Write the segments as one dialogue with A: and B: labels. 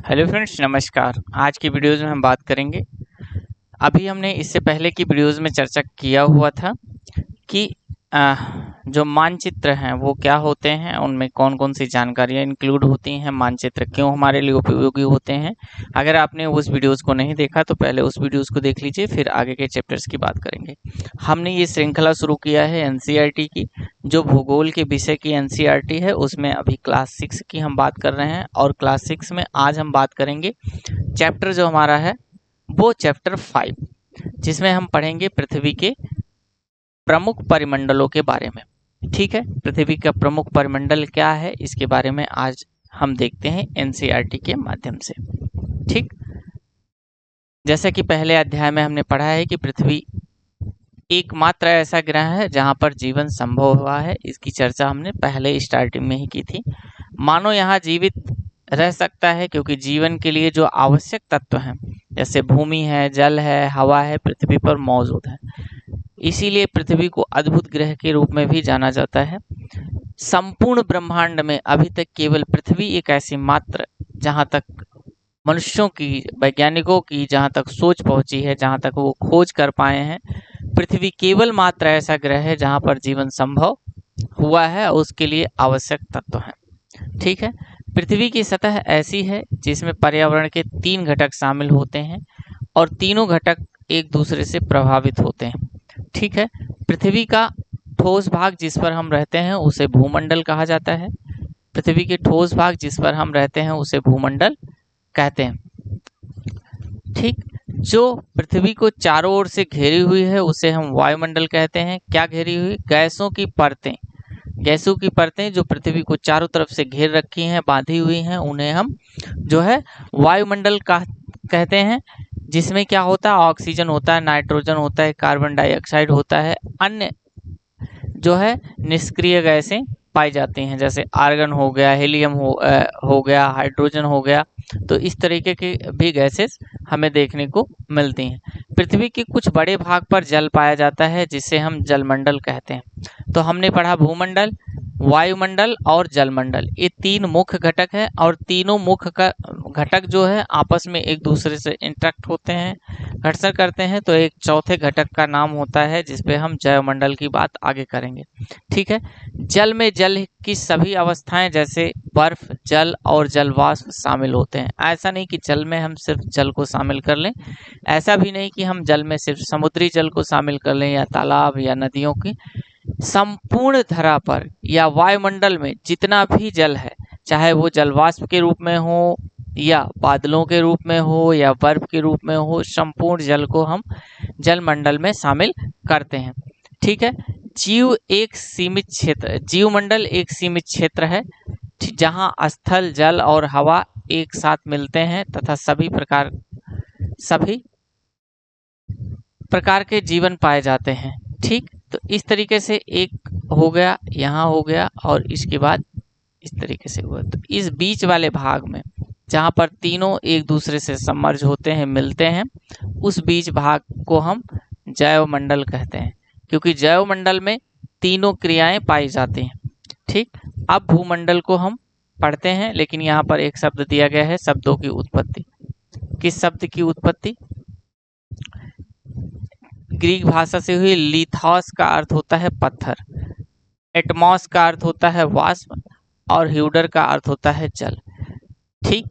A: Hello friends, नमस्कार। आज की वीडियोज़ में हम बात करेंगे। अभी हमने इससे पहले की वीडियोज़ में चर्चा किया हुआ था कि जो मानचित्र हैं वो क्या होते हैं, उनमें कौन कौन सी जानकारियाँ इंक्लूड होती हैं, मानचित्र क्यों हमारे लिए उपयोगी होते हैं। अगर आपने उस वीडियोज़ को नहीं देखा तो पहले उस वीडियोज़ को देख लीजिए, फिर आगे के चैप्टर्स की बात करेंगे। हमने ये श्रृंखला शुरू किया है एनसीईआरटी की, जो भूगोल के विषय की एनसीईआरटी है। उसमें अभी क्लास 6 की हम बात कर रहे हैं और क्लास 6 में आज हम बात करेंगे चैप्टर जो हमारा है वो चैप्टर 5, जिसमें हम पढ़ेंगे पृथ्वी के प्रमुख परिमंडलों के बारे में। ठीक है, पृथ्वी का प्रमुख परिमंडल क्या है इसके बारे में आज हम देखते हैं एनसीईआरटी के माध्यम से। ठीक, जैसा कि पहले अध्याय में हमने पढ़ा है कि पृथ्वी एकमात्र ऐसा ग्रह है जहां पर जीवन संभव हुआ है। इसकी चर्चा हमने पहले स्टार्टिंग में ही की थी। मानव यहाँ जीवित रह सकता है क्योंकि जीवन के लिए जो आवश्यक तत्व हैं जैसे भूमि है, जल है, हवा है, पृथ्वी पर मौजूद है। इसीलिए पृथ्वी को अद्भुत ग्रह के रूप में भी जाना जाता है। संपूर्ण ब्रह्मांड में अभी तक केवल पृथ्वी एक ऐसी मात्र, जहां तक मनुष्यों की, वैज्ञानिकों की जहां तक सोच पहुंची है, जहां तक वो खोज कर पाए हैं, पृथ्वी केवल मात्र ऐसा ग्रह है जहां पर जीवन संभव हुआ है और उसके लिए आवश्यक तत्व हैं। ठीक है, पृथ्वी की सतह ऐसी है जिसमें पर्यावरण के 3 घटक शामिल होते हैं और तीनों घटक एक दूसरे से प्रभावित होते हैं। ठीक है, पृथ्वी का ठोस भाग जिस पर हम रहते हैं उसे भूमंडल कहा जाता है। पृथ्वी के ठोस भाग जिस पर हम रहते हैं उसे भूमंडल कहते हैं। ठीक, जो पृथ्वी को चारों ओर से घेरी हुई है उसे हम वायुमंडल कहते हैं। क्या घेरी हुई? गैसों की परतें। गैसों की परतें जो पृथ्वी को चारों तरफ से घेर रखी हैं, बांधी हुई हैं, उन्हें हम जो है वायुमंडल कहते हैं। जिसमें क्या होता है? ऑक्सीजन होता है, नाइट्रोजन होता है, कार्बन डाइऑक्साइड होता है, अन्य जो है निष्क्रिय गैसें पाई जाती हैं, जैसे आर्गन हो गया, हीलियम हो गया, हाइड्रोजन हो गया। तो इस तरीके की भी गैसेस हमें देखने को मिलती हैं। पृथ्वी के कुछ बड़े भाग पर जल पाया जाता है जिसे हम जलमंडल कहते हैं। तो हमने पढ़ा भूमंडल, वायुमंडल और जलमंडल, ये 3 मुख्य घटक हैं और तीनों मुख्य घटक जो है आपस में एक दूसरे से इंटरेक्ट होते हैं, घर्षण करते हैं। तो एक चौथे घटक का नाम होता है जिसपे हम जैवमंडल की बात आगे करेंगे। ठीक है, जल में जल की सभी अवस्थाएं जैसे बर्फ, जल और जलवाष्प शामिल होते हैं। ऐसा नहीं कि जल में हम सिर्फ जल को शामिल कर लें, ऐसा भी नहीं कि हम जल में सिर्फ समुद्री जल को शामिल कर लें या तालाब या नदियों की। संपूर्ण धरा पर या वायुमंडल में जितना भी जल है, चाहे वो जलवाष्प के रूप में हो या बादलों के रूप में हो या बर्फ के रूप में हो, संपूर्ण जल को हम जलमंडल में शामिल करते हैं। ठीक है, जीवमंडल एक सीमित क्षेत्र है जहां स्थल, जल और हवा एक साथ मिलते हैं तथा सभी प्रकार के जीवन पाए जाते हैं। ठीक, तो इस तरीके से एक हो गया, यहाँ हो गया और इसके बाद इस तरीके से हुआ। तो इस बीच वाले भाग में जहाँ पर तीनों एक दूसरे से समर्ज होते हैं, मिलते हैं, उस बीच भाग को हम जैवमंडल कहते हैं, क्योंकि जैवमंडल में तीनों क्रियाएं पाई जाती हैं। ठीक, अब भूमंडल को हम पढ़ते हैं, लेकिन यहाँ पर एक शब्द दिया गया है शब्दों की उत्पत्ति। किस शब्द की उत्पत्ति? ग्रीक भाषा से हुई। लिथॉस का अर्थ होता है पत्थर, एटमॉस का अर्थ होता है वाष्प और ह्यूडर का अर्थ होता है जल। ठीक,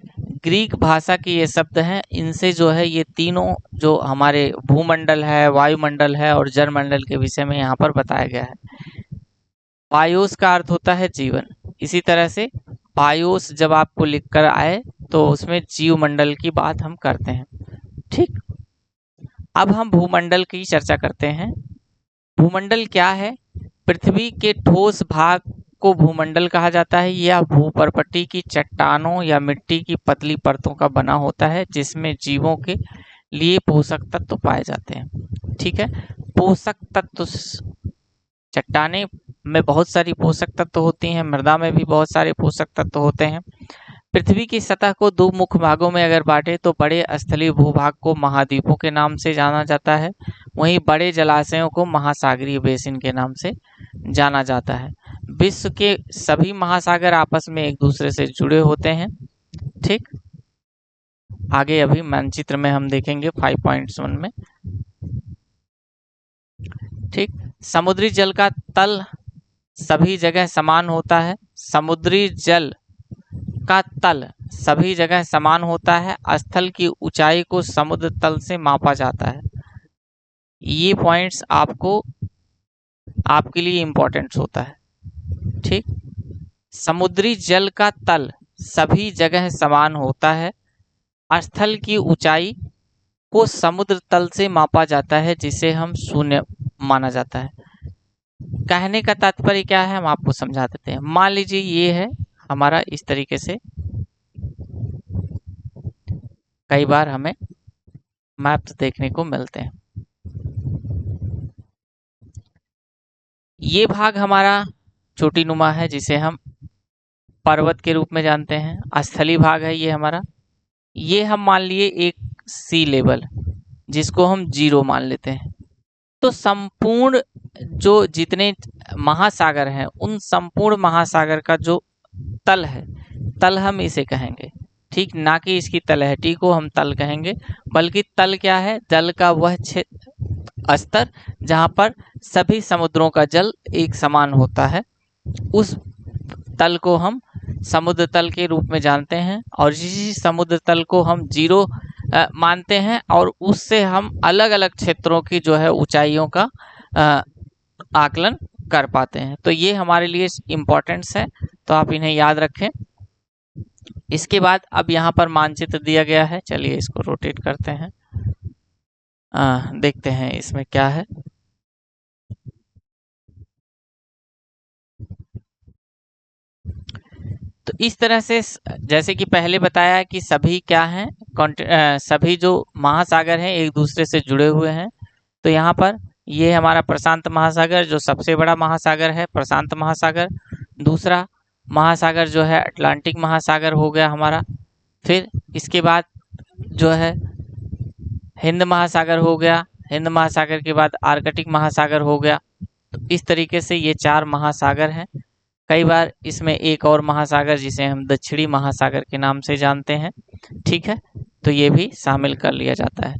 A: ग्रीक भाषा के ये शब्द हैं, इनसे जो है ये तीनों जो हमारे भूमंडल है, वायुमंडल है और जलमंडल के विषय में यहाँ पर बताया गया है। बायोस का अर्थ होता है जीवन। इसी तरह से बायोस जब आपको लिखकर आए तो उसमें जीवमंडल की बात हम करते हैं। ठीक, अब हम भूमंडल की चर्चा करते हैं। भूमंडल क्या है? पृथ्वी के ठोस भाग को भूमंडल कहा जाता है। यह भूपर्पटी की चट्टानों या मिट्टी की पतली परतों का बना होता है जिसमें जीवों के लिए पोषक तत्व पाए जाते हैं। ठीक है, पोषक तत्व, चट्टाने में बहुत सारी पोषक तत्व होती हैं, मृदा में भी बहुत सारे पोषक तत्व होते हैं। पृथ्वी की सतह को 2 मुख्य भागों में अगर बांटे तो बड़े स्थलीय भूभाग को महाद्वीपों के नाम से जाना जाता है, वहीं बड़े जलाशयों को महासागरीय बेसिन के नाम से जाना जाता है। विश्व के सभी महासागर आपस में एक दूसरे से जुड़े होते हैं। ठीक, आगे अभी मानचित्र में हम देखेंगे 5.1 में। ठीक, समुद्री जल का तल सभी जगह समान होता है। समुद्री जल का तल सभी जगह समान होता है। स्थल की ऊंचाई को समुद्र तल से मापा जाता है। ये पॉइंट्स आपके लिए इम्पोर्टेंट होता है। ठीक, समुद्री जल का तल सभी जगह समान होता है। स्थल की ऊंचाई को समुद्र तल से मापा जाता है, जिसे हम शून्य माना जाता है। कहने का तात्पर्य क्या है, हम आपको समझा देते हैं। मान लीजिए ये है हमारा, इस तरीके से कई बार हमें मैप्स देखने को मिलते हैं। ये भाग हमारा चोटी नुमा है, जिसे हम पर्वत के रूप में जानते हैं। स्थलीय भाग है ये हमारा। ये हम मान लिए एक सी लेवल, जिसको हम 0 मान लेते हैं। तो संपूर्ण जो जितने महासागर हैं, उन संपूर्ण महासागर का जो तल है, तल हम इसे कहेंगे। ठीक, ना कि इसकी तलहटी को हम तल कहेंगे, बल्कि तल क्या है, जल का वह स्तर जहां पर सभी समुद्रों का जल एक समान होता है, उस तल को हम समुद्र तल के रूप में जानते हैं। और इसी समुद्र तल को हम 0 मानते हैं, और उससे हम अलग अलग क्षेत्रों की जो है ऊंचाइयों का आकलन कर पाते हैं। तो ये हमारे लिए इम्पोर्टेंट्स है, तो आप इन्हें याद रखें। इसके बाद अब यहाँ पर मानचित्र दिया गया है। चलिए इसको रोटेट करते हैं, देखते हैं इसमें क्या है। तो इस तरह से, जैसे कि पहले बताया कि सभी क्या हैं, सभी जो महासागर हैं एक दूसरे से जुड़े हुए हैं। तो यहाँ पर ये हमारा प्रशांत महासागर, जो सबसे बड़ा महासागर है, प्रशांत महासागर। दूसरा महासागर जो है अटलांटिक महासागर हो गया हमारा। फिर इसके बाद जो है हिंद महासागर हो गया। हिंद महासागर के बाद आर्कटिक महासागर हो गया। तो इस तरीके से ये 4 महासागर हैं। कई बार इसमें एक और महासागर, जिसे हम दक्षिणी महासागर के नाम से जानते हैं, ठीक है, तो ये भी शामिल कर लिया जाता है।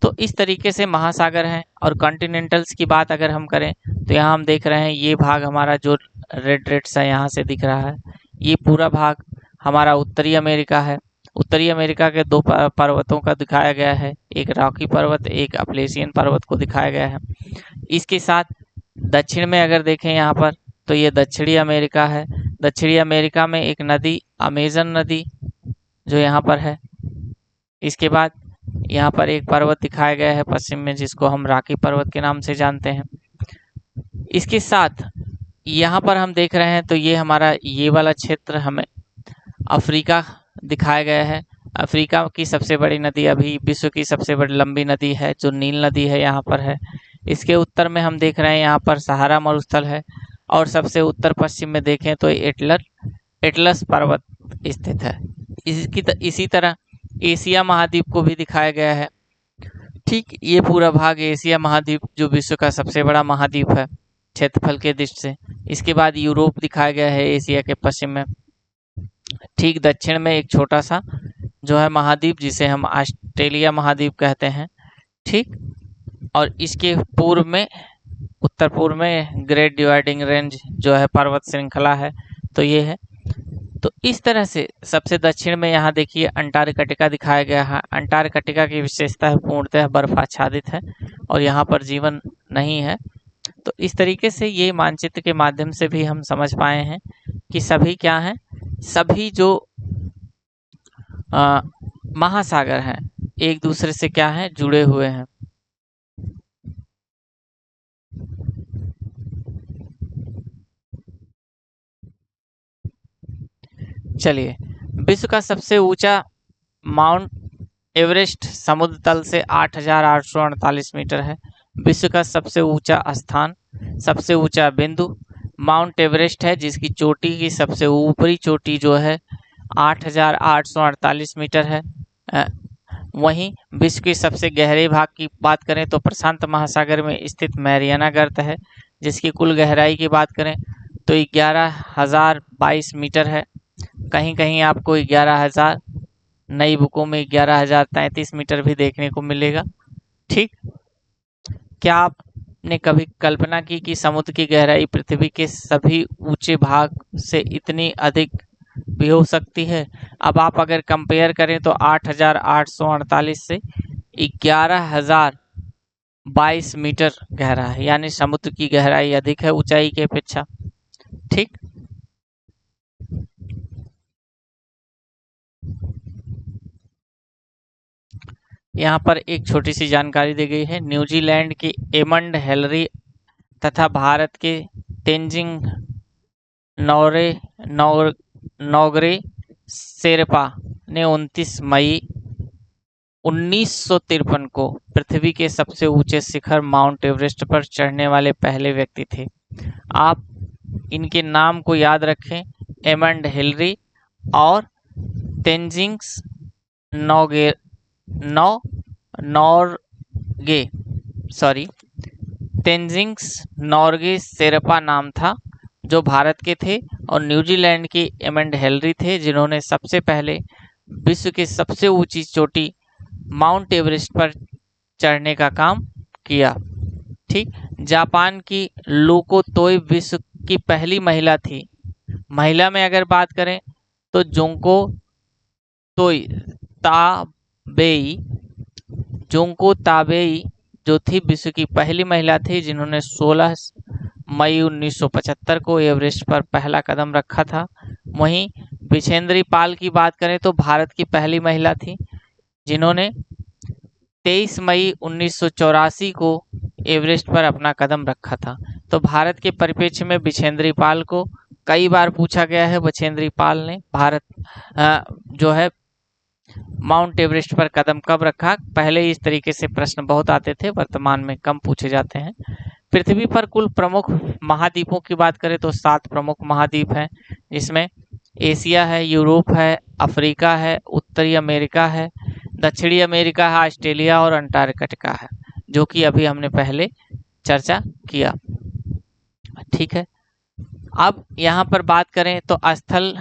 A: तो इस तरीके से महासागर हैं। और कॉन्टिनेंटल्स की बात अगर हम करें, तो यहाँ हम देख रहे हैं ये भाग हमारा जो रेड सा यहाँ से दिख रहा है, ये पूरा भाग हमारा उत्तरी अमेरिका है। उत्तरी अमेरिका के 2 पर्वतों का दिखाया गया है, एक रॉकी पर्वत, एक अपलेशियन पर्वत को दिखाया गया है। इसके साथ दक्षिण में अगर देखें यहाँ पर, तो ये दक्षिणी अमेरिका है। दक्षिणी अमेरिका में एक नदी, अमेजन नदी, जो यहाँ पर है। इसके बाद यहाँ पर एक पर्वत दिखाया गया है पश्चिम में, जिसको हम रॉकी पर्वत के नाम से जानते हैं। इसके साथ यहाँ पर हम देख रहे हैं, तो ये हमारा ये वाला क्षेत्र हमें अफ्रीका दिखाया गया है। अफ्रीका की सबसे बड़ी नदी, अभी विश्व की सबसे बड़ी लंबी नदी है, जो नील नदी है, यहाँ पर है। इसके उत्तर में हम देख रहे हैं यहाँ पर सहारा मरुस्थल है। और सबसे उत्तर पश्चिम में देखें तो एटलस पर्वत स्थित है। इसी तरह एशिया महाद्वीप को भी दिखाया गया है। ठीक, ये पूरा भाग एशिया महाद्वीप, जो विश्व का सबसे बड़ा महाद्वीप है क्षेत्रफल के दृष्टि से। इसके बाद यूरोप दिखाया गया है एशिया के पश्चिम में। ठीक दक्षिण में एक छोटा सा जो है महाद्वीप, जिसे हम ऑस्ट्रेलिया महाद्वीप कहते हैं। ठीक, और इसके पूर्व में, उत्तर पूर्व में ग्रेट डिवाइडिंग रेंज जो है पर्वत श्रृंखला है, तो ये है। तो इस तरह से सबसे दक्षिण में यहाँ देखिए अंटार्कटिका दिखाया गया है। अंटार्कटिका की विशेषता है पूर्णतः बर्फ आच्छादित है, और यहाँ पर जीवन नहीं है। तो इस तरीके से ये मानचित्र के माध्यम से भी हम समझ पाए हैं कि सभी क्या हैं, सभी जो महासागर हैं एक दूसरे से क्या हैं, जुड़े हुए हैं। चलिए, विश्व का सबसे ऊंचा माउंट एवरेस्ट समुद्र तल से 8,848 मीटर है। विश्व का सबसे ऊंचा स्थान, सबसे ऊंचा बिंदु माउंट एवरेस्ट है, जिसकी चोटी की सबसे ऊपरी चोटी जो है 8,848 मीटर है। वहीं विश्व के सबसे गहरे भाग की बात करें तो प्रशांत महासागर में स्थित मैरियाना गर्त है, जिसकी कुल गहराई की बात करें तो 11,022 मीटर है। कहीं कहीं आपको 11,000 नई बुकों में 11,033 मीटर भी देखने को मिलेगा। ठीक, क्या आपने कभी कल्पना की कि समुद्र की गहराई पृथ्वी के सभी ऊंचे भाग से इतनी अधिक भी हो सकती है? अब आप अगर कंपेयर करें तो 8,848 से 11,022 मीटर गहरा है, यानी समुद्र की गहराई अधिक है ऊंचाई की अपेक्षा। ठीक, यहाँ पर एक छोटी सी जानकारी दी गई है। न्यूजीलैंड के एमंड हेलरी तथा भारत के तेंजिंग नौरे नौगरे शेरपा ने 29 मई 1953 को पृथ्वी के सबसे ऊंचे शिखर माउंट एवरेस्ट पर चढ़ने वाले पहले व्यक्ति थे। आप इनके नाम को याद रखें, एमंड हिलरी और तेंजिंग्स नौगे नॉर्गे तेंजिंग्स नॉर्गे शेरपा नाम था, जो भारत के थे, और न्यूजीलैंड के एमंड हेलरी थे, जिन्होंने सबसे पहले विश्व की सबसे ऊंची चोटी माउंट एवरेस्ट पर चढ़ने का काम किया। ठीक, जापान की लोको तोई विश्व की पहली महिला थी। महिला में अगर बात करें तो जोंको तोई ताबेई जोंको ताबेई जो थी विश्व की पहली महिला थी, जिन्होंने 16 मई 1975 को एवरेस्ट पर पहला कदम रखा था। वहीं बिछेंद्री पाल की बात करें तो भारत की पहली महिला थी, जिन्होंने 23 मई 1984 को एवरेस्ट पर अपना कदम रखा था। तो भारत के परिप्रेक्ष्य में बिछेंद्री पाल को कई बार पूछा गया है, बिछेंद्री पाल ने भारत जो है माउंट एवरेस्ट पर कदम कब रखा। पहले इस तरीके से प्रश्न बहुत आते थे, वर्तमान में कम पूछे जाते हैं। पृथ्वी पर कुल प्रमुख महाद्वीपों की बात करें तो 7 प्रमुख महाद्वीप हैं, जिसमें एशिया है, यूरोप है, अफ्रीका है, उत्तरी अमेरिका है, दक्षिणी अमेरिका है, ऑस्ट्रेलिया और अंटार्कटिका है, जो कि अभी हमने पहले चर्चा किया। ठीक है, अब यहाँ पर बात करें तो स्थल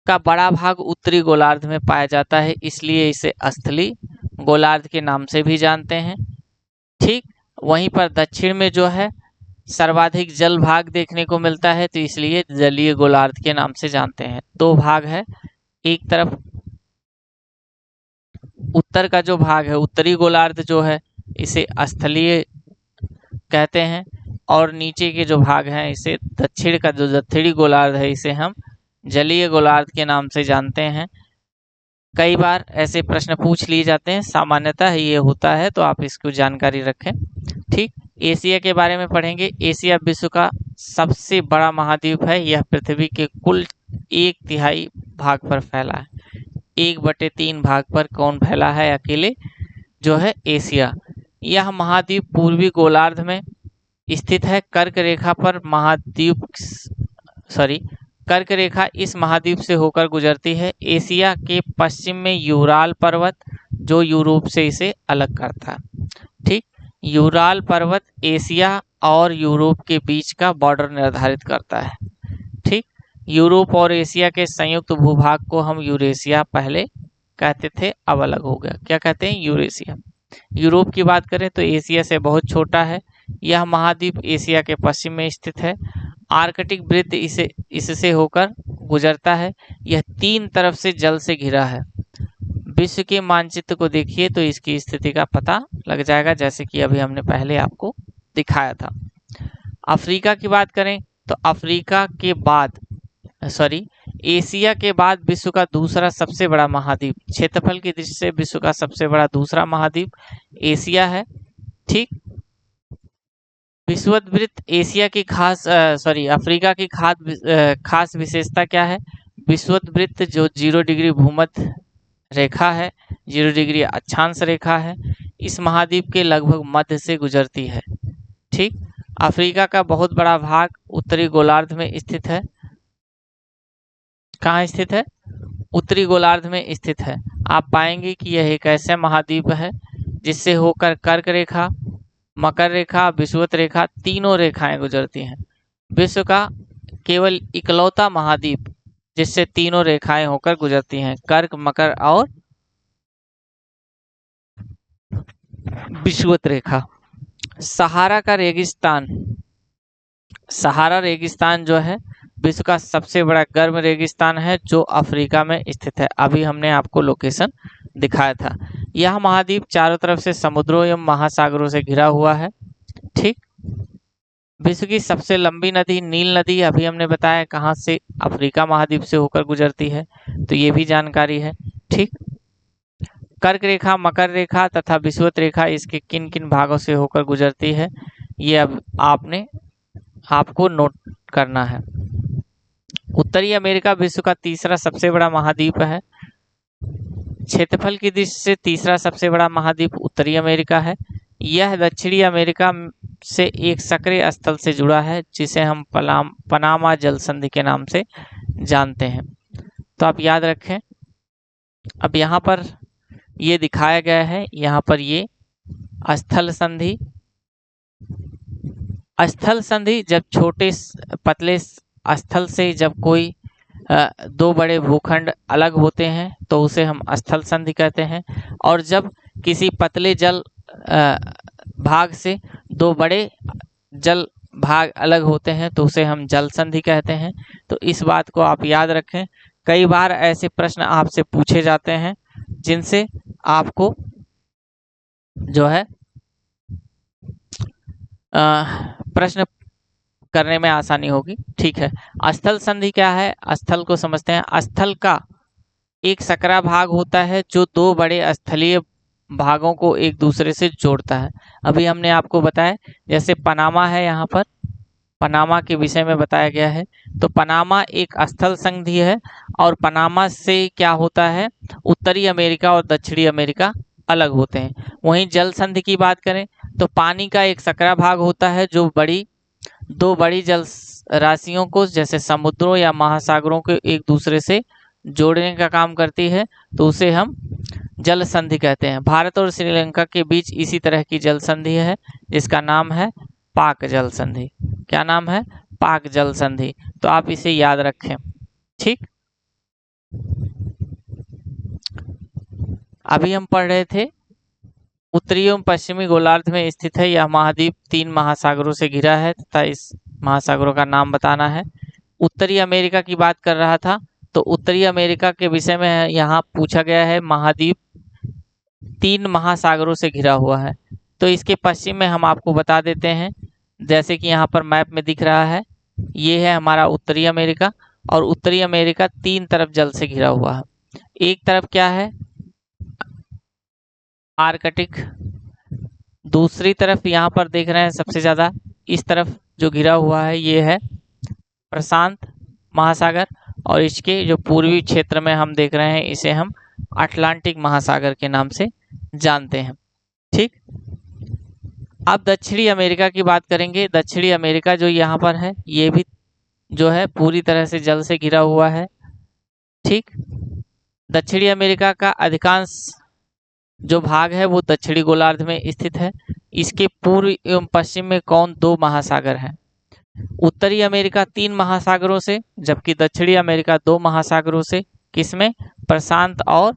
A: का बड़ा भाग उत्तरी गोलार्ध में पाया जाता है, इसलिए इसे स्थली गोलार्ध के नाम से भी जानते हैं। ठीक, वहीं पर दक्षिण में जो है सर्वाधिक जल भाग देखने को मिलता है, तो इसलिए जलीय गोलार्ध के नाम से जानते हैं। 2 भाग है, एक तरफ उत्तर का जो भाग है, उत्तरी गोलार्ध जो है इसे स्थलीय कहते हैं, और नीचे के जो भाग हैं इसे दक्षिण का जो दक्षिणी गोलार्ध है इसे हम जलीय गोलार्ध के नाम से जानते हैं। कई बार ऐसे प्रश्न पूछ लिए जाते हैं, सामान्यतः ये होता है, तो आप इसकी जानकारी रखें। ठीक, एशिया के बारे में पढ़ेंगे। एशिया विश्व का सबसे बड़ा महाद्वीप है, यह पृथ्वी के कुल 1/3 भाग पर फैला है। 1/3 भाग पर कौन फैला है अकेले, जो है एशिया। यह महाद्वीप पूर्वी गोलार्ध में स्थित है। कर्क रेखा पर कर्क रेखा इस महाद्वीप से होकर गुजरती है। एशिया के पश्चिम में यूराल पर्वत, जो यूरोप से इसे अलग करता है। ठीक, यूराल पर्वत एशिया और यूरोप के बीच का बॉर्डर निर्धारित करता है। ठीक, यूरोप और एशिया के संयुक्त भूभाग को हम यूरेशिया पहले कहते थे, अब अलग हो गया। क्या कहते हैं? यूरेशिया। यूरोप की बात करें तो एशिया से बहुत छोटा है। यह महाद्वीप एशिया के पश्चिम में स्थित है। आर्कटिक वृत्त इससे होकर गुजरता है। यह 3 तरफ से जल से घिरा है। विश्व के मानचित्र को देखिए तो इसकी स्थिति का पता लग जाएगा, जैसे कि अभी हमने पहले आपको दिखाया था। अफ्रीका की बात करें तो अफ्रीका के बाद एशिया के बाद विश्व का दूसरा सबसे बड़ा महाद्वीप, क्षेत्रफल की दृष्टि से विश्व का सबसे बड़ा दूसरा महाद्वीप एशिया है। ठीक, विषुववृत्त एशिया की अफ्रीका की खास विशेषता क्या है? विषुववृत्त जो 0 डिग्री भूमध्य रेखा है, 0 डिग्री अक्षांश रेखा है, इस महाद्वीप के लगभग मध्य से गुजरती है। ठीक, अफ्रीका का बहुत बड़ा भाग उत्तरी गोलार्ध में स्थित है। कहाँ स्थित है? उत्तरी गोलार्ध में स्थित है। आप पाएंगे कि यह एक ऐसा महाद्वीप है जिससे होकर कर्क रेखा, मकर रेखा, विषुवत रेखा, तीनों रेखाएं गुजरती हैं। विश्व का केवल इकलौता महाद्वीप जिससे तीनों रेखाएं होकर गुजरती हैं, कर्क, मकर और विषुवत रेखा। सहारा का रेगिस्तान, सहारा रेगिस्तान जो है विश्व का सबसे बड़ा गर्म रेगिस्तान है जो अफ्रीका में स्थित है। अभी हमने आपको लोकेशन दिखाया था। यह महाद्वीप चारों तरफ से समुद्रों एवं महासागरों से घिरा हुआ है। ठीक। विश्व की सबसे लंबी नदी नील नदी, अभी हमने बताया कहाँ से, अफ्रीका महाद्वीप से होकर गुजरती है, तो ये भी जानकारी है। ठीक। कर्क रेखा, मकर रेखा तथा विषुवत रेखा इसके किन किन भागों से होकर गुजरती है, ये अब आपको नोट करना है। उत्तरी अमेरिका विश्व का तीसरा सबसे बड़ा महाद्वीप है। क्षेत्रफल की दृष्टि से तीसरा सबसे बड़ा महाद्वीप उत्तरी अमेरिका है। यह दक्षिणी अमेरिका से एक सक्रिय स्थल से जुड़ा है जिसे हम पनामा जल संधि के नाम से जानते हैं। तो आप याद रखें। अब यहाँ पर ये दिखाया गया है, यहाँ पर ये स्थल संधि, स्थल संधि जब छोटे पतले स्थल से जब कोई दो बड़े भूखंड अलग होते हैं तो उसे हम स्थल संधि कहते हैं, और जब किसी पतले जल भाग से दो बड़े जल भाग अलग होते हैं तो उसे हम जल संधि कहते हैं। तो इस बात को आप याद रखें। कई बार ऐसे प्रश्न आपसे पूछे जाते हैं जिनसे आपको जो है प्रश्न करने में आसानी होगी। ठीक है। स्थल संधि क्या है, स्थल को समझते हैं। स्थल का एक सकरा भाग होता है जो दो बड़े स्थलीय भागों को एक दूसरे से जोड़ता है। अभी हमने आपको बताया, जैसे पनामा है, यहाँ पर पनामा के विषय में बताया गया है। तो पनामा एक स्थल संधि है और पनामा से क्या होता है, उत्तरी अमेरिका और दक्षिणी अमेरिका अलग होते हैं। वहीं जल संधि की बात करें तो पानी का एक सकरा भाग होता है जो दो बड़ी जल राशियों को जैसे समुद्रों या महासागरों को एक दूसरे से जोड़ने का काम करती है, तो उसे हम जल संधि कहते हैं। भारत और श्रीलंका के बीच इसी तरह की जल संधि है जिसका नाम है पाक जल संधि। क्या नाम है? पाक जल संधि। तो आप इसे याद रखें। ठीक। अभी हम पढ़ रहे थे उत्तरी एवं पश्चिमी गोलार्ध में स्थित है। यह महाद्वीप 3 महासागरों से घिरा है तथा इस महासागरों का नाम बताना है। उत्तरी अमेरिका की बात कर रहा था, तो उत्तरी अमेरिका के विषय में यहाँ पूछा गया है। महाद्वीप 3 महासागरों से घिरा हुआ है। तो इसके पश्चिम में हम आपको बता देते हैं, जैसे कि यहाँ पर मैप में दिख रहा है, ये है हमारा उत्तरी अमेरिका, और उत्तरी अमेरिका 3 तरफ जल से घिरा हुआ है। एक तरफ क्या है, आर्कटिक, दूसरी तरफ यहाँ पर देख रहे हैं सबसे ज़्यादा इस तरफ जो घिरा हुआ है ये है प्रशांत महासागर, और इसके जो पूर्वी क्षेत्र में हम देख रहे हैं इसे हम अटलांटिक महासागर के नाम से जानते हैं। ठीक। अब दक्षिणी अमेरिका की बात करेंगे। दक्षिणी अमेरिका जो यहाँ पर है ये भी जो है पूरी तरह से जल से घिरा हुआ है। ठीक। दक्षिणी अमेरिका का अधिकांश जो भाग है वो दक्षिणी गोलार्ध में स्थित है। इसके पूर्व एवं पश्चिम में कौन 2 महासागर हैं? उत्तरी अमेरिका 3 महासागरों से, जबकि दक्षिणी अमेरिका 2 महासागरों से। किसमें? प्रशांत और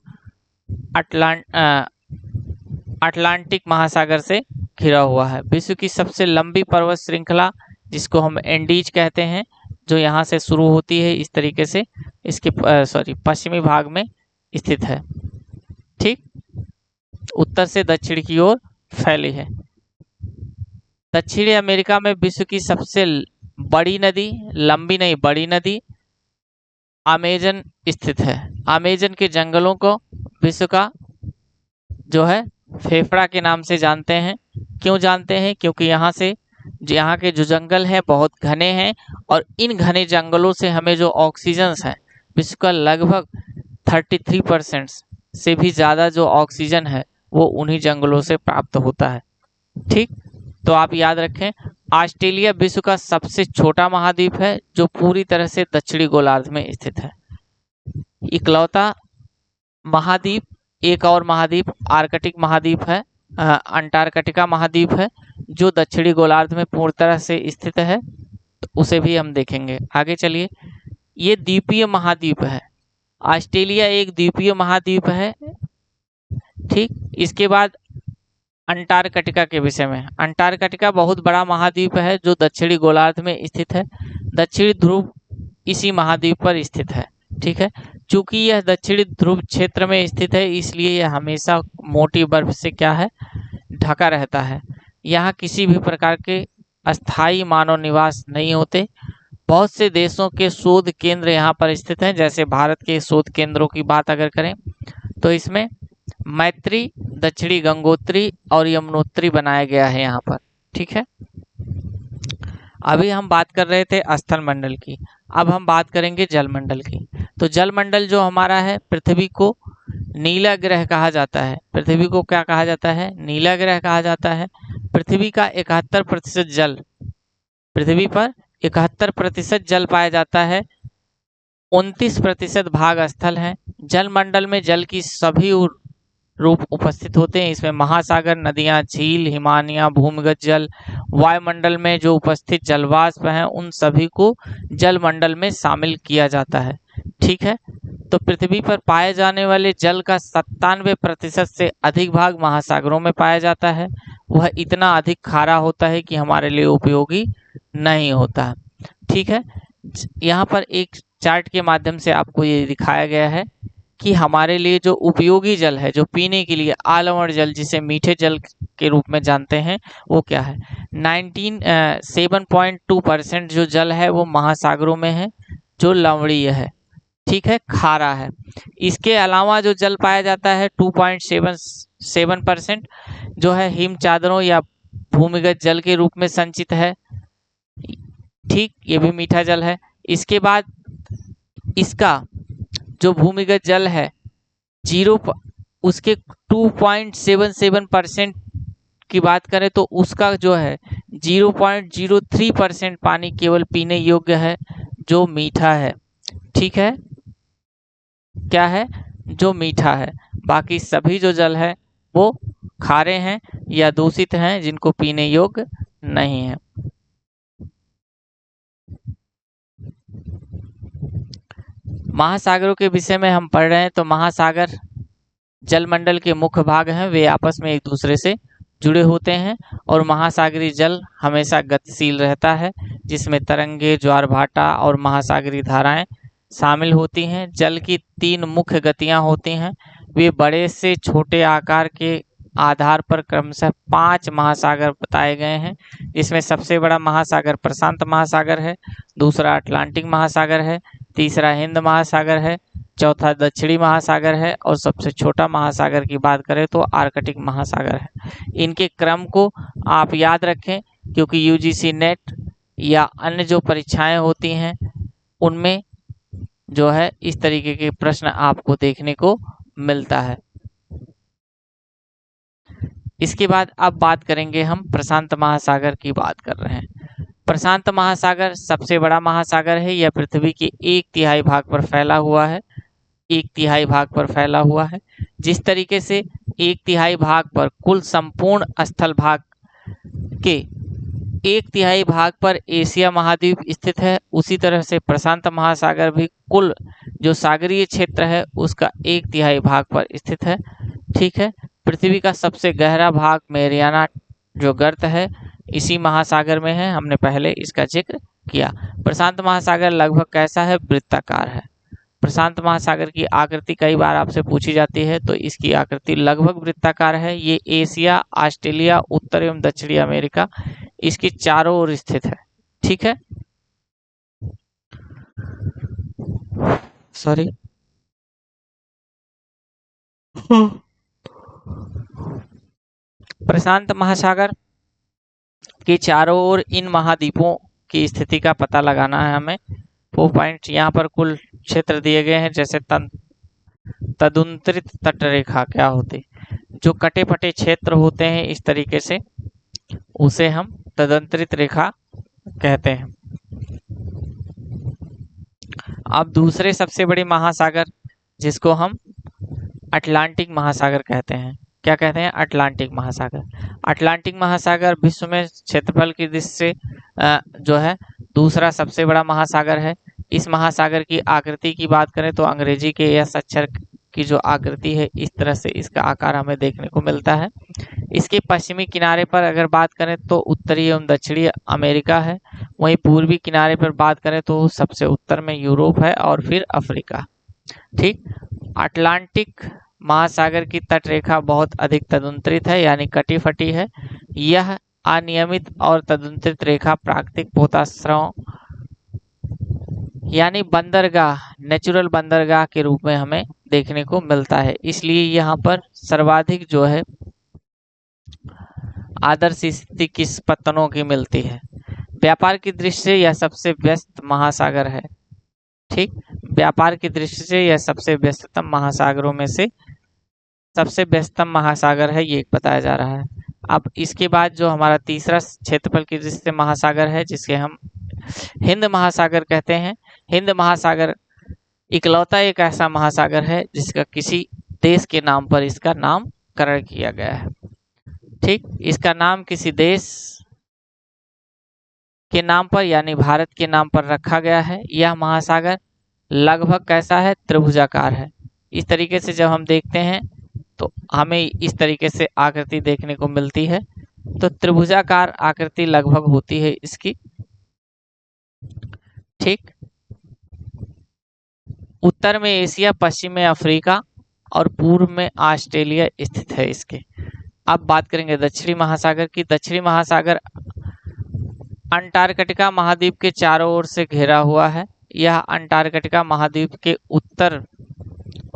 A: अटलांटिक महासागर से घिरा हुआ है। विश्व की सबसे लंबी पर्वत श्रृंखला जिसको हम एंडीज कहते हैं, जो यहाँ से शुरू होती है इस तरीके से इसके पश्चिमी भाग में स्थित है। ठीक। उत्तर से दक्षिण की ओर फैली है। दक्षिणी अमेरिका में विश्व की सबसे बड़ी नदी, लंबी नहीं बड़ी नदी अमेजन स्थित है। अमेजन के जंगलों को विश्व का जो है फेफड़ा के नाम से जानते हैं। क्यों जानते हैं? क्योंकि यहाँ के जो जंगल हैं बहुत घने हैं, और इन घने जंगलों से हमें जो ऑक्सीजन है विश्व का लगभग 33% से भी ज़्यादा जो ऑक्सीजन है वो उन्हीं जंगलों से प्राप्त होता है। ठीक। तो आप याद रखें, ऑस्ट्रेलिया विश्व का सबसे छोटा महाद्वीप है जो पूरी तरह से दक्षिणी गोलार्ध में स्थित है। इकलौता महाद्वीप, एक और महाद्वीप आर्कटिक महाद्वीप है, अंटार्कटिका महाद्वीप है जो दक्षिणी गोलार्ध में पूर्ण तरह से स्थित है। तो उसे भी हम देखेंगे। आगे चलिए। ये द्वीपीय महाद्वीप है। ऑस्ट्रेलिया एक द्वीपीय महाद्वीप है। ठीक, इसके बाद अंटार्कटिका के विषय में। अंटार्कटिका बहुत बड़ा महाद्वीप है जो दक्षिणी गोलार्ध में स्थित है। दक्षिणी ध्रुव इसी महाद्वीप पर स्थित है। ठीक है, चूंकि यह दक्षिणी ध्रुव क्षेत्र में स्थित है इसलिए यह हमेशा मोटी बर्फ से क्या है, ढका रहता है। यहाँ किसी भी प्रकार के अस्थायी मानव निवास नहीं होते। बहुत से देशों के शोध केंद्र यहाँ पर स्थित हैं। जैसे भारत के शोध केंद्रों की बात अगर करें तो इसमें मैत्री, दक्षिणी गंगोत्री और यमुनोत्री बनाया गया है यहाँ पर। ठीक है, अभी हम बात कर रहे थे स्थल मंडल की, अब हम बात करेंगे जल मंडल की। तो जल मंडल जो हमारा है, पृथ्वी को नीला ग्रह कहा जाता है। पृथ्वी को क्या कहा जाता है, नीला ग्रह कहा जाता है। पृथ्वी का 71% जल, पृथ्वी पर 71% जल पाया जाता है। 29% भाग स्थल है। जल मंडल में जल की सभी रूप उपस्थित होते हैं। इसमें महासागर, नदियां, झील, हिमानियां, भूमिगत जल, वायुमंडल में जो उपस्थित जलवाष्प हैं उन सभी को जल मंडल में शामिल किया जाता है। ठीक है, तो पृथ्वी पर पाए जाने वाले जल का 97% से अधिक भाग महासागरों में पाया जाता है। वह इतना अधिक खारा होता है कि हमारे लिए उपयोगी नहीं होता। ठीक है, यहाँ पर एक चार्ट के माध्यम से आपको ये दिखाया गया है कि हमारे लिए जो उपयोगी जल है, जो पीने के लिए आलवण जल, जिसे मीठे जल के रूप में जानते हैं, वो क्या है, 7.2% जो जल है वो महासागरों में है, जो लवणीय है। ठीक है, खारा है। इसके अलावा जो जल पाया जाता है 2.7% जो है हिम चादरों या भूमिगत जल के रूप में संचित है। ठीक, ये भी मीठा जल है। इसके बाद इसका जो भूमिगत जल है उसके 2.77% की बात करें तो उसका जो है 0.03% पानी केवल पीने योग्य है, जो मीठा है। ठीक है, क्या है, जो मीठा है। बाकी सभी जो जल है वो खारे हैं या दूषित हैं, जिनको पीने योग्य नहीं है। महासागरों के विषय में हम पढ़ रहे हैं। तो महासागर जलमंडल के मुख्य भाग हैं, वे आपस में एक दूसरे से जुड़े होते हैं और महासागरीय जल हमेशा गतिशील रहता है, जिसमें तरंगे, ज्वार भाटा और महासागरीय धाराएं शामिल होती हैं। जल की 3 मुख्य गतियां होती हैं। वे बड़े से छोटे आकार के आधार पर क्रमशः 5 महासागर बताए गए हैं। इसमें सबसे बड़ा महासागर प्रशांत महासागर है, दूसरा अटलांटिक महासागर है, तीसरा हिंद महासागर है, चौथा दक्षिणी महासागर है और सबसे छोटा महासागर की बात करें तो आर्कटिक महासागर है। इनके क्रम को आप याद रखें, क्योंकि यूजीसी नेट या अन्य जो परीक्षाएं होती हैं उनमें जो है इस तरीके के प्रश्न आपको देखने को मिलता है। इसके बाद अब बात करेंगे हम प्रशांत महासागर की बात कर रहे हैं। प्रशांत महासागर सबसे बड़ा महासागर है। यह पृथ्वी के 1/3 भाग पर फैला हुआ है। 1/3 भाग पर फैला हुआ है। जिस तरीके से 1/3 भाग पर कुल संपूर्ण स्थल भाग के 1/3 भाग पर एशिया महाद्वीप स्थित है, उसी तरह से प्रशांत महासागर भी कुल जो सागरीय क्षेत्र है उसका 1/3 भाग पर स्थित है। ठीक है, पृथ्वी का सबसे गहरा भाग मैरियाना जो गर्त है इसी महासागर में है। हमने पहले इसका जिक्र किया। प्रशांत महासागर लगभग कैसा है, वृत्ताकार है। प्रशांत महासागर की आकृति कई बार आपसे पूछी जाती है, तो इसकी आकृति लगभग वृत्ताकार है। ये एशिया, ऑस्ट्रेलिया, उत्तर एवं दक्षिणी अमेरिका इसकी चारों ओर स्थित है। ठीक है, सॉरी प्रशांत महासागर के चारों ओर इन महाद्वीपों की स्थिति का पता लगाना है हमें। 4 पॉइंट यहाँ पर कुल क्षेत्र दिए गए हैं। जैसे तदुंतरित तटरेखा क्या होती, जो कटे पटे क्षेत्र होते हैं इस तरीके से, उसे हम तदंतरित रेखा कहते हैं। अब दूसरे सबसे बड़े महासागर जिसको हम अटलांटिक महासागर कहते हैं, क्या कहते हैं, अटलांटिक महासागर। अटलांटिक महासागर विश्व में क्षेत्रफल की दृष्टि से जो है दूसरा सबसे बड़ा महासागर है। इस महासागर की आकृति की बात करें तो अंग्रेजी के एस अक्षर की जो आकृति है इस तरह से इसका आकार हमें देखने को मिलता है। इसके पश्चिमी किनारे पर अगर बात करें तो उत्तरी एवं दक्षिणी अमेरिका है। वहीं पूर्वी किनारे पर बात करें तो सबसे उत्तर में यूरोप है और फिर अफ्रीका। ठीक, अटलांटिक महासागर की तटरेखा बहुत अधिक तदुंतरित है यानी कटी फटी है। यह अनियमित और तदुंतरित रेखा प्राकृतिक पोताश्रयों यानी बंदरगाह, नेचुरल बंदरगाह के रूप में हमें देखने को मिलता है। इसलिए यहाँ पर सर्वाधिक जो है आदर्श स्थिति किस पत्तनों की मिलती है। व्यापार की दृष्टि से यह सबसे व्यस्त महासागर है। ठीक, व्यापार की दृष्टि से यह सबसे व्यस्ततम महासागरों में से सबसे व्यस्ततम महासागर है, ये बताया जा रहा है। अब इसके बाद जो हमारा तीसरा क्षेत्रफल की दृष्टि से महासागर है जिसके हम हिंद महासागर कहते हैं। हिंद महासागर इकलौता एक ऐसा महासागर है जिसका किसी देश के नाम पर इसका नामकरण किया गया है। ठीक, इसका नाम किसी देश के नाम पर यानी भारत के नाम पर रखा गया है। यह महासागर लगभग कैसा है, त्रिभुजाकार है। इस तरीके से जब हम देखते हैं तो हमें इस तरीके से आकृति देखने को मिलती है। तो त्रिभुजाकार आकृति लगभग होती है इसकी। ठीक, उत्तर में एशिया, पश्चिम में अफ्रीका और पूर्व में ऑस्ट्रेलिया स्थित है इसके। अब बात करेंगे दक्षिणी महासागर की। दक्षिणी महासागर अंटार्कटिका महाद्वीप के चारों ओर से घिरा हुआ है। यह अंटार्कटिका महाद्वीप के उत्तर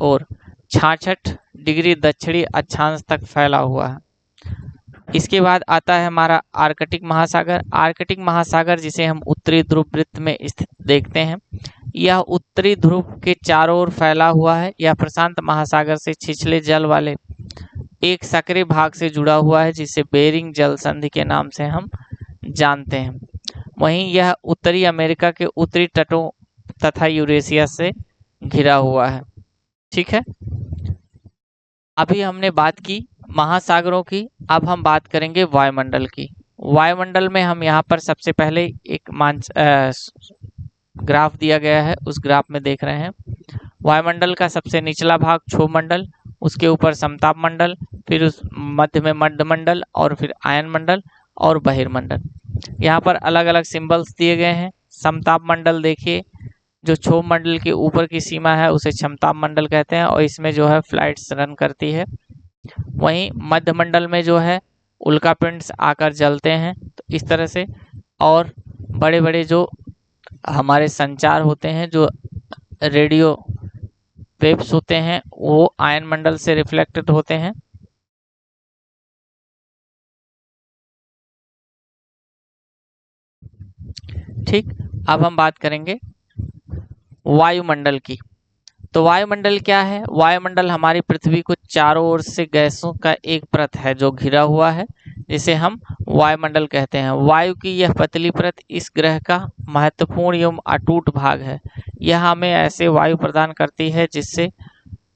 A: ओर 66 डिग्री दक्षिणी अक्षांश तक फैला हुआ है। इसके बाद आता है हमारा आर्कटिक महासागर। आर्कटिक महासागर जिसे हम उत्तरी ध्रुव वृत्त में स्थित देखते हैं, यह उत्तरी ध्रुव के चारों ओर फैला हुआ है। यह प्रशांत महासागर से छिछले जल वाले एक सक्रिय भाग से जुड़ा हुआ है जिसे बेरिंग जल संधि के नाम से हम जानते हैं। वहीं यह उत्तरी अमेरिका के उत्तरी तटों तथा यूरेशिया से घिरा हुआ है। ठीक है, अभी हमने बात की महासागरों की, अब हम बात करेंगे वायुमंडल की। वायुमंडल में हम यहाँ पर सबसे पहले एक ग्राफ दिया गया है, उस ग्राफ में देख रहे हैं वायुमंडल का सबसे निचला भाग क्षोभ मंडल, उसके ऊपर समताप मंडल, फिर उस मध्य में मध्यमंडल और फिर आयन मंडल और बहिर्मंडल। यहाँ पर अलग अलग सिंबल्स दिए गए हैं। समताप मंडल देखिए, जो क्षोभ मंडल के ऊपर की सीमा है उसे क्षमताप मंडल कहते हैं और इसमें जो है फ्लाइट्स रन करती है। वहीं मध्यमंडल में जो है उल्कापिंड्स आकर जलते हैं। तो इस तरह से और बड़े बड़े जो हमारे संचार होते हैं, जो रेडियो वेव्स होते हैं, वो आयन मंडल से रिफ्लेक्टेड होते हैं। ठीक, अब हम बात करेंगे वायुमंडल की। तो वायुमंडल क्या है? वायुमंडल हमारी पृथ्वी को चारों ओर से गैसों का एक परत है जो घिरा हुआ है, जिसे हम वायुमंडल कहते हैं। वायु की यह पतली परत इस ग्रह का महत्वपूर्ण एवं अटूट भाग है। यह हमें ऐसे वायु प्रदान करती है जिससे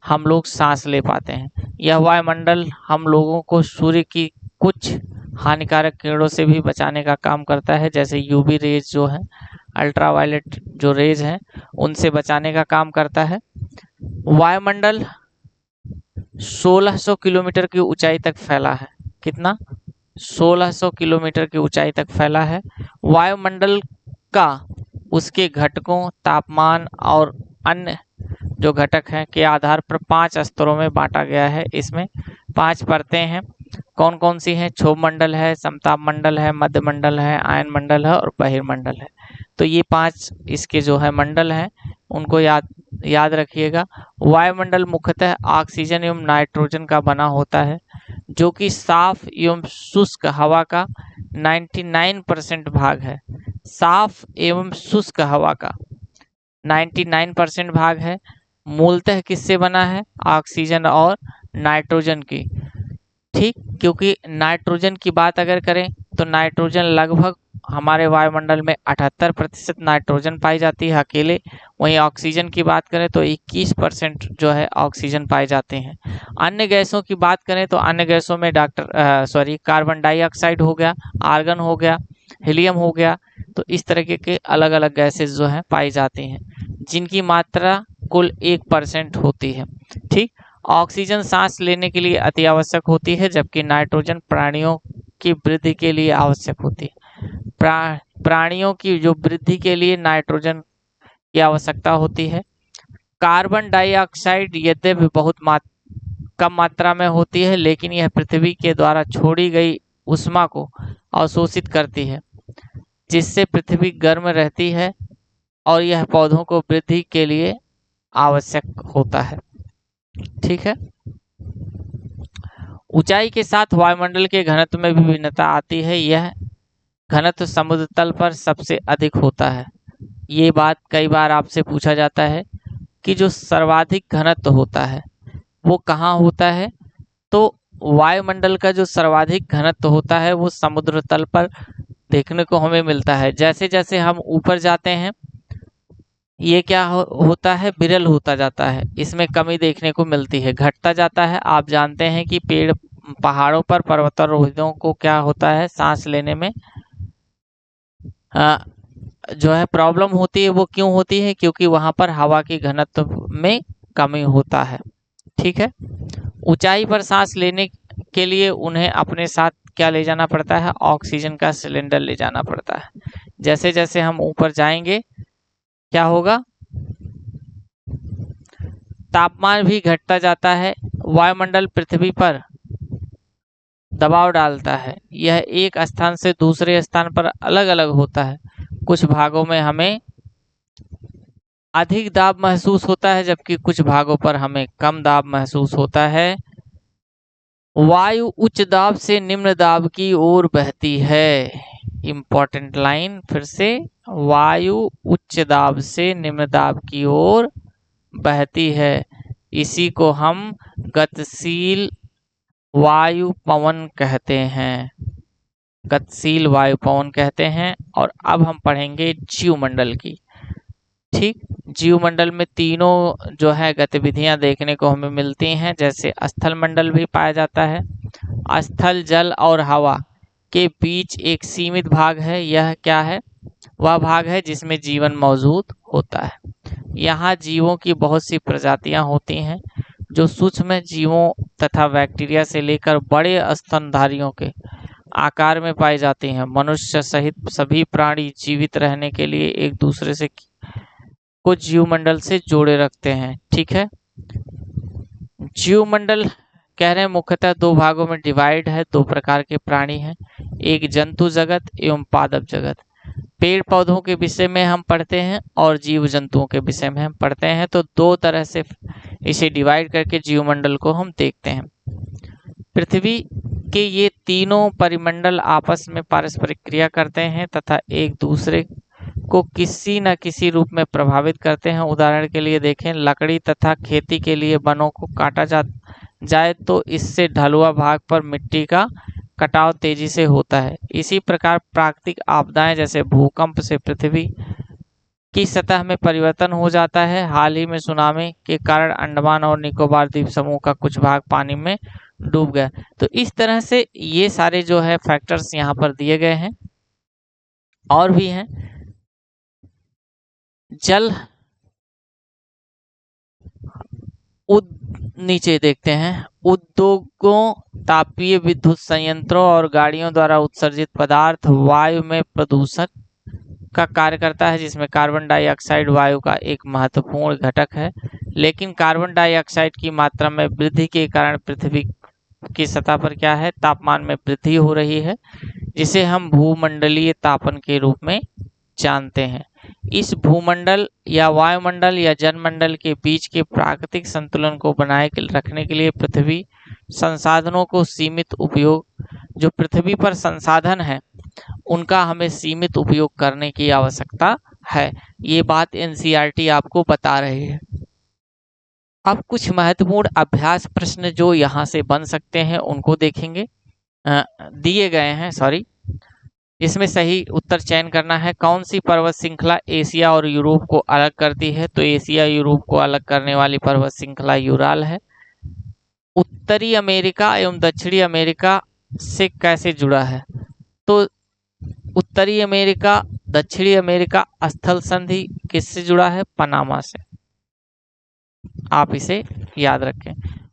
A: हम लोग सांस ले पाते हैं। यह वायुमंडल हम लोगों को सूर्य की कुछ हानिकारक किरणों से भी बचाने का काम करता है, जैसे यूवी रेज जो है, अल्ट्रावायलेट जो रेज हैं, उनसे बचाने का काम करता है। वायुमंडल 1600 किलोमीटर की ऊंचाई तक फैला है। कितना? 1600 किलोमीटर की ऊंचाई तक फैला है। वायुमंडल का उसके घटकों, तापमान और अन्य जो घटक हैं के आधार पर 5 स्तरों में बांटा गया है। इसमें 5 परतें हैं। कौन कौन सी हैं? क्षोभ मंडल है, समताप मंडल है, मध्य मंडल है, आयन मंडल है और बहिर्मंडल है। तो ये 5 इसके जो है मंडल हैं, उनको याद रखिएगा। वायुमंडल मुख्यतः ऑक्सीजन एवं नाइट्रोजन का बना होता है, जो कि साफ एवं शुष्क हवा का 99% भाग है। साफ एवं शुष्क हवा का 99% भाग है। मूलतः किससे बना है? ऑक्सीजन और नाइट्रोजन की। ठीक, क्योंकि नाइट्रोजन की बात अगर करें तो नाइट्रोजन लगभग हमारे वायुमंडल में 78% नाइट्रोजन पाई जाती है अकेले। वहीं ऑक्सीजन की बात करें तो 21% जो है ऑक्सीजन पाए जाते हैं। अन्य गैसों की बात करें तो अन्य गैसों में कार्बन डाइऑक्साइड हो गया, आर्गन हो गया, हीलियम हो गया, तो इस तरीके के अलग अलग गैसेस जो हैं पाई जाती हैं, जिनकी मात्रा कुल 1% होती है। ठीक, ऑक्सीजन सांस लेने के लिए अति आवश्यक होती है, जबकि नाइट्रोजन प्राणियों की वृद्धि के लिए आवश्यक होती है। प्राणियों की जो वृद्धि के लिए नाइट्रोजन की आवश्यकता होती है। कार्बन डाइऑक्साइड यद्यपि बहुत कम मात्रा में होती है, लेकिन यह पृथ्वी के द्वारा छोड़ी गई ऊष्मा को अवशोषित करती है, जिससे पृथ्वी गर्म रहती है और यह पौधों को वृद्धि के लिए आवश्यक होता है। ठीक है। ऊंचाई के साथ वायुमंडल के घनत्व में भी भिन्नता आती है। यह घनत्व समुद्र तल पर सबसे अधिक होता है। ये बात कई बार आपसे पूछा जाता है कि जो सर्वाधिक घनत्व होता है वो कहाँ होता है। तो वायुमंडल का जो सर्वाधिक घनत्व होता है वो समुद्र तल पर देखने को हमें मिलता है। जैसे जैसे हम ऊपर जाते हैं ये क्या होता है, विरल होता जाता है, इसमें कमी देखने को मिलती है, घटता जाता है। आप जानते हैं कि पहाड़ों पर पर्वतारोहियों को क्या होता है, सांस लेने में जो है प्रॉब्लम होती है। वो क्यों होती है? क्योंकि वहां पर हवा की घनत्व में कमी होता है। ठीक है। ऊंचाई पर सांस लेने के लिए उन्हें अपने साथ क्या ले जाना पड़ता है? ऑक्सीजन का सिलेंडर ले जाना पड़ता है। जैसे जैसे हम ऊपर जाएंगे क्या होगा, तापमान भी घटता जाता है। वायुमंडल पृथ्वी पर दबाव डालता है। यह एक स्थान से दूसरे स्थान पर अलग अलग होता है। कुछ भागों में हमें अधिक दाब महसूस होता है, जबकि कुछ भागों पर हमें कम दाब महसूस होता है। वायु उच्च दाब से निम्न दाब की ओर बहती है। इंपॉर्टेंट लाइन फिर से, वायु उच्च दाब से निम्न दाब की ओर बहती है। इसी को हम गतिशील वायु पवन कहते हैं, गतिशील वायु पवन कहते हैं। और अब हम पढ़ेंगे जीवमंडल की। ठीक, जीवमंडल में तीनों जो है गतिविधियां देखने को हमें मिलती हैं। जैसे स्थल मंडल भी पाया जाता है। स्थल, जल और हवा के बीच एक सीमित भाग है। यह क्या है? वह भाग है जिसमें जीवन मौजूद होता है। यहाँ जीवों की बहुत सी प्रजातियां होती हैं, जो सूक्ष्म जीवों तथा बैक्टीरिया से लेकर बड़े स्तनधारियों के आकार में पाई जाती हैं। मनुष्य सहित सभी प्राणी जीवित रहने के लिए एक दूसरे से को जीवमंडल से जोड़े रखते हैं। ठीक है। जीवमंडल कह रहे हैं मुख्यतः दो भागों में डिवाइड है। दो प्रकार के प्राणी हैं, एक जंतु जगत एवं पादप जगत। पेड़ पौधों के विषय में हम पढ़ते हैं और जीव जंतुओं के विषय में हम पढ़ते हैं। तो दो तरह से इसे डिवाइड करके जीवमंडल को हम देखते हैं। पृथ्वी के ये तीनों परिमंडल आपस में पारस्परिक क्रिया करते हैं तथा एक दूसरे को किसी न किसी रूप में प्रभावित करते हैं। उदाहरण के लिए देखें, लकड़ी तथा खेती के लिए वनों को काटा जाए तो इससे ढलुआ भाग पर मिट्टी का कटाव तेजी से होता है। इसी प्रकार प्राकृतिक आपदाएं जैसे भूकंप से पृथ्वी की सतह में परिवर्तन हो जाता है। हाल ही में सुनामी के कारण अंडमान और निकोबार द्वीप समूह का कुछ भाग पानी में डूब गया। तो इस तरह से ये सारे जो है फैक्टर्स यहाँ पर दिए गए हैं। और भी हैं, जल नीचे देखते हैं। उद्योगों, तापीय विद्युत संयंत्रों और गाड़ियों द्वारा उत्सर्जित पदार्थ वायु में प्रदूषक का कार्य करता है, जिसमें कार्बन डाइऑक्साइड वायु का एक महत्वपूर्ण घटक है। लेकिन कार्बन डाइऑक्साइड की मात्रा में वृद्धि के कारण पृथ्वी की सतह पर क्या है, तापमान में वृद्धि हो रही है, जिसे हम भूमंडलीय तापन के रूप में जानते हैं। इस भूमंडल या वायुमंडल या जनमंडल के बीच के प्राकृतिक संतुलन को बनाए रखने के लिए पृथ्वी संसाधनों को सीमित उपयोग, जो पृथ्वी पर संसाधन है उनका हमें सीमित उपयोग करने की आवश्यकता है। ये बात एनसीईआरटी आपको बता रही है। अब कुछ महत्वपूर्ण अभ्यास प्रश्न जो यहाँ से बन सकते हैं उनको देखेंगे। दिए गए हैं, इसमें सही उत्तर चयन करना है। कौन सी पर्वत श्रृंखला एशिया और यूरोप को अलग करती है? तो एशिया यूरोप को अलग करने वाली पर्वत श्रृंखला यूराल है। उत्तरी अमेरिका एवं दक्षिणी अमेरिका से कैसे जुड़ा है? तो उत्तरी अमेरिका दक्षिणी अमेरिका स्थल संधि किससे जुड़ा है? पनामा से। आप इसे याद रखें।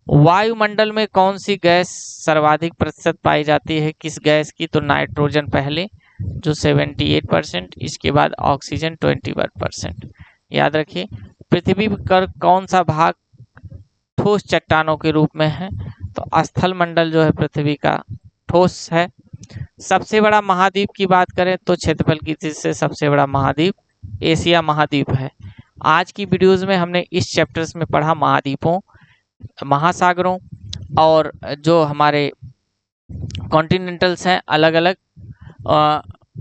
A: वायुमंडल में कौन सी गैस सर्वाधिक प्रतिशत पाई जाती है? किस गैस की? तो नाइट्रोजन पहले जो 78%, इसके बाद ऑक्सीजन 21%। याद रखिए। पृथ्वी पर कौन सा भाग ठोस चट्टानों के रूप में है? तो स्थल मंडल जो है पृथ्वी का ठोस है। सबसे बड़ा महाद्वीप की बात करें तो क्षेत्रफल की दृष्टि से सबसे बड़ा महाद्वीप एशिया महाद्वीप है। आज की वीडियोस में हमने इस चैप्टर्स में पढ़ा महाद्वीपों, महासागरों और जो हमारे कॉन्टिनेंटल्स हैं अलग अलग,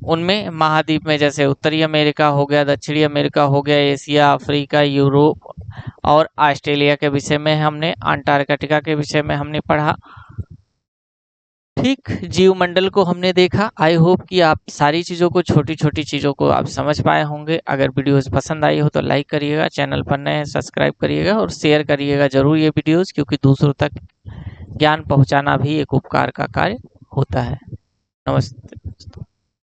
A: उनमें महाद्वीप में जैसे उत्तरी अमेरिका हो गया, दक्षिणी अमेरिका हो गया, एशिया, अफ्रीका, यूरोप और ऑस्ट्रेलिया के विषय में हमने, अंटार्कटिका के विषय में हमने पढ़ा। ठीक, जीवमंडल को हमने देखा। आई होप कि आप सारी चीज़ों को, छोटी छोटी चीज़ों को आप समझ पाए होंगे। अगर वीडियोस पसंद आई हो तो लाइक करिएगा, चैनल पर नए हैं सब्सक्राइब करिएगा और शेयर करिएगा ज़रूर ये वीडियोस, क्योंकि दूसरों तक ज्ञान पहुंचाना भी एक उपकार का कार्य होता है। नमस्ते।